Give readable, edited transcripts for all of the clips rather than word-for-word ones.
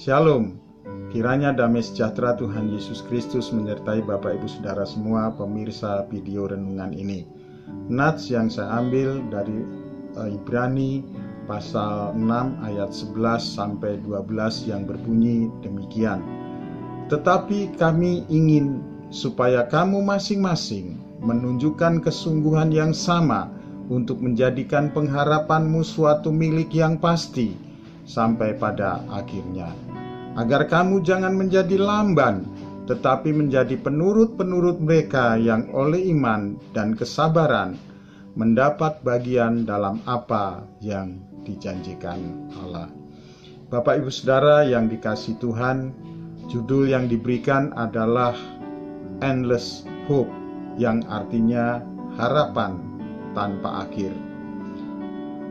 Shalom, kiranya damai sejahtera Tuhan Yesus Kristus menyertai Bapak Ibu Saudara semua pemirsa video renungan ini. Nats yang saya ambil dari Ibrani pasal 6 ayat 11 sampai 12 yang berbunyi demikian. Tetapi kami ingin supaya kamu masing-masing menunjukkan kesungguhan yang sama untuk menjadikan pengharapanmu suatu milik yang pasti sampai pada akhirnya, agar kamu jangan menjadi lamban, tetapi menjadi penurut-penurut mereka yang oleh iman dan kesabaran mendapat bagian dalam apa yang dijanjikan Allah. Bapak Ibu Saudara yang dikasihi Tuhan, judul yang diberikan adalah Endless Hope, yang artinya harapan tanpa akhir.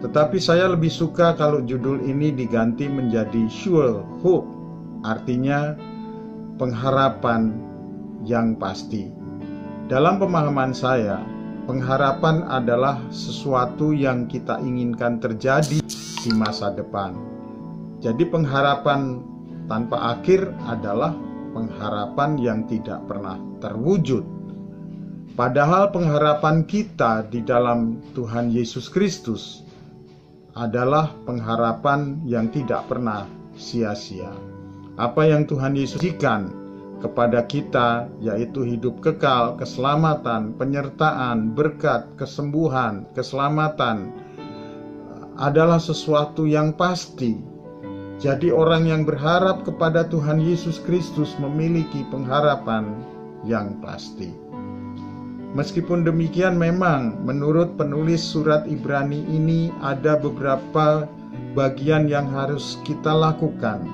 Tetapi saya lebih suka kalau judul ini diganti menjadi Sure Hope, artinya pengharapan yang pasti. Dalam pemahaman saya, pengharapan adalah sesuatu yang kita inginkan terjadi di masa depan. Jadi pengharapan tanpa akhir adalah pengharapan yang tidak pernah terwujud. Padahal pengharapan kita di dalam Tuhan Yesus Kristus adalah pengharapan yang tidak pernah sia-sia. Apa yang Tuhan Yesus berikan kepada kita, yaitu hidup kekal, keselamatan, penyertaan, berkat, kesembuhan, keselamatan, adalah sesuatu yang pasti. Jadi orang yang berharap kepada Tuhan Yesus Kristus memiliki pengharapan yang pasti. Meskipun demikian, memang menurut penulis surat Ibrani ini ada beberapa bagian yang harus kita lakukan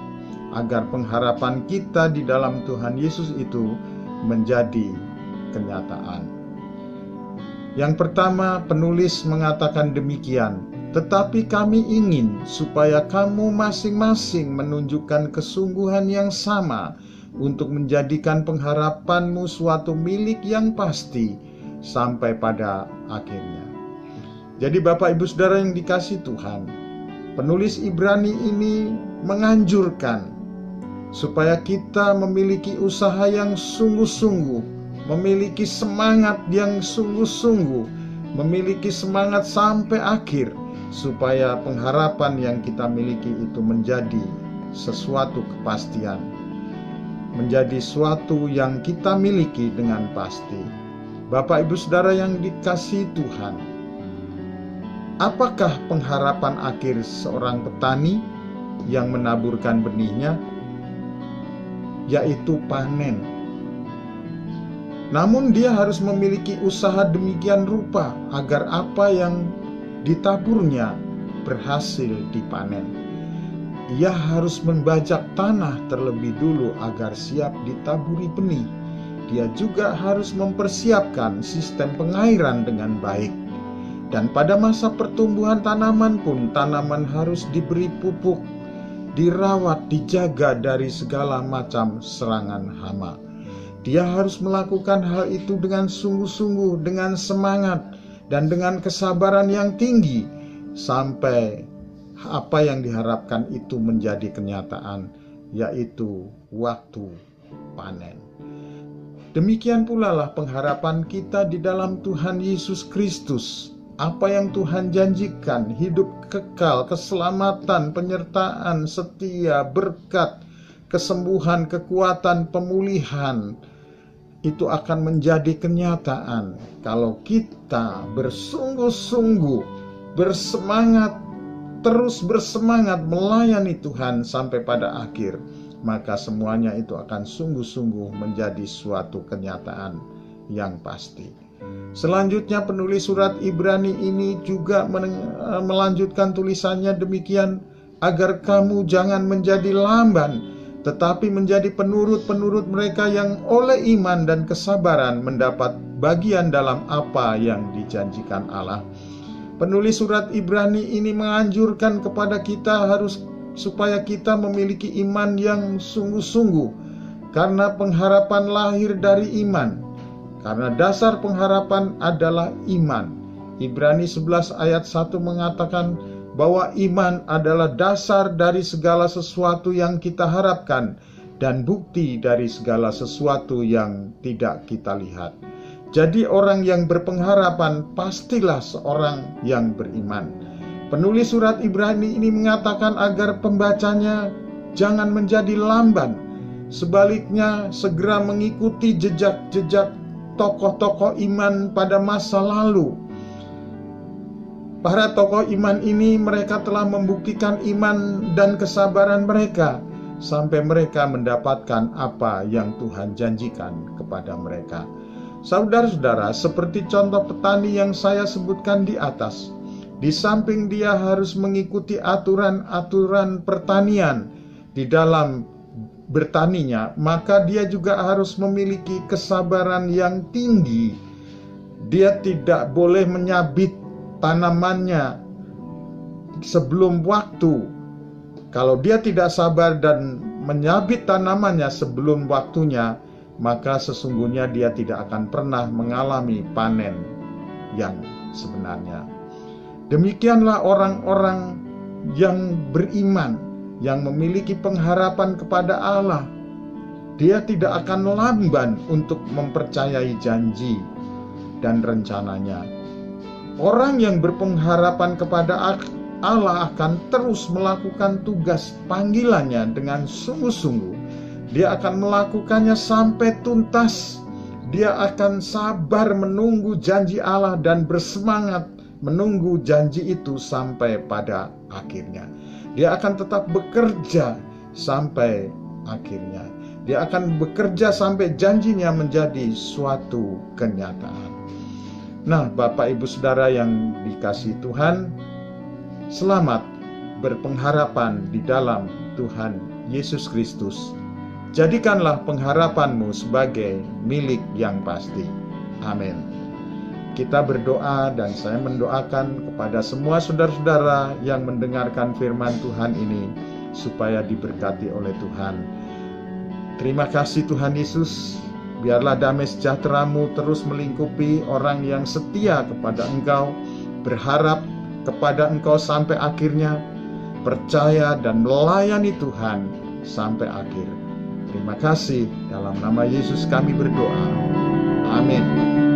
agar pengharapan kita di dalam Tuhan Yesus itu menjadi kenyataan. Yang pertama, penulis mengatakan demikian, tetapi kami ingin supaya kamu masing-masing menunjukkan kesungguhan yang sama untuk menjadikan pengharapanmu suatu milik yang pasti sampai pada akhirnya. Jadi Bapak Ibu Saudara yang dikasihi Tuhan, penulis Ibrani ini menganjurkan supaya kita memiliki usaha yang sungguh-sungguh, memiliki semangat yang sungguh-sungguh, memiliki semangat sampai akhir, supaya pengharapan yang kita miliki itu menjadi sesuatu kepastian, menjadi suatu yang kita miliki dengan pasti. Bapak Ibu Saudara yang dikasihi Tuhan, apakah pengharapan akhir seorang petani yang menaburkan benihnya? Yaitu panen. Namun dia harus memiliki usaha demikian rupa agar apa yang ditaburnya berhasil dipanen. Ia harus membajak tanah terlebih dulu agar siap ditaburi benih. Dia juga harus mempersiapkan sistem pengairan dengan baik. Dan pada masa pertumbuhan tanaman pun, tanaman harus diberi pupuk, dirawat, dijaga dari segala macam serangan hama. Dia harus melakukan hal itu dengan sungguh-sungguh, dengan semangat, dan dengan kesabaran yang tinggi, sampai apa yang diharapkan itu menjadi kenyataan, yaitu waktu panen. Demikian pula lah pengharapan kita di dalam Tuhan Yesus Kristus. Apa yang Tuhan janjikan, hidup kekal, keselamatan, penyertaan, setia, berkat, kesembuhan, kekuatan, pemulihan, itu akan menjadi kenyataan kalau kita bersungguh-sungguh, bersemangat, terus bersemangat melayani Tuhan sampai pada akhir. Maka semuanya itu akan sungguh-sungguh menjadi suatu kenyataan yang pasti. Selanjutnya penulis surat Ibrani ini juga melanjutkan tulisannya demikian, agar kamu jangan menjadi lamban, tetapi menjadi penurut-penurut mereka yang oleh iman dan kesabaran mendapat bagian dalam apa yang dijanjikan Allah. Penulis surat Ibrani ini menganjurkan kepada kita supaya kita memiliki iman yang sungguh-sungguh, karena pengharapan lahir dari iman. Karena dasar pengharapan adalah iman. Ibrani 11 ayat 1 mengatakan, bahwa iman adalah dasar dari segala sesuatu yang kita harapkan dan bukti dari segala sesuatu yang tidak kita lihat. Jadi orang yang berpengharapan pastilah seorang yang beriman. Penulis surat Ibrani ini mengatakan agar pembacanya jangan menjadi lamban. Sebaliknya segera mengikuti jejak-jejak tokoh-tokoh iman pada masa lalu. Para tokoh iman ini mereka telah membuktikan iman dan kesabaran mereka sampai mereka mendapatkan apa yang Tuhan janjikan kepada mereka. Saudara-saudara, seperti contoh petani yang saya sebutkan di atas, di samping dia harus mengikuti aturan-aturan pertanian di dalam bertaninya, maka dia juga harus memiliki kesabaran yang tinggi. Dia tidak boleh menyabit tanamannya sebelum waktu. Kalau dia tidak sabar dan menyabit tanamannya sebelum waktunya, maka sesungguhnya dia tidak akan pernah mengalami panen yang sebenarnya. Demikianlah orang-orang yang beriman, yang memiliki pengharapan kepada Allah. Dia tidak akan lamban untuk mempercayai janji dan rencananya. Orang yang berpengharapan kepada Allah akan terus melakukan tugas panggilannya dengan sungguh-sungguh. Dia akan melakukannya sampai tuntas. Dia akan sabar menunggu janji Allah dan bersemangat menunggu janji itu sampai pada akhirnya. Dia akan tetap bekerja sampai akhirnya. Dia akan bekerja sampai janjinya menjadi suatu kenyataan. Nah, Bapak Ibu Saudara yang dikasihi Tuhan, selamat berpengharapan di dalam Tuhan Yesus Kristus. Jadikanlah pengharapanmu sebagai milik yang pasti. Amin. Kita berdoa dan saya mendoakan kepada semua saudara-saudara yang mendengarkan firman Tuhan ini supaya diberkati oleh Tuhan. Terima kasih Tuhan Yesus. Biarlah damai sejahtera-Mu terus melingkupi orang yang setia kepada Engkau, berharap kepada Engkau sampai akhirnya, percaya dan melayani Tuhan sampai akhir. Terima kasih, dalam nama Yesus kami berdoa. Amin.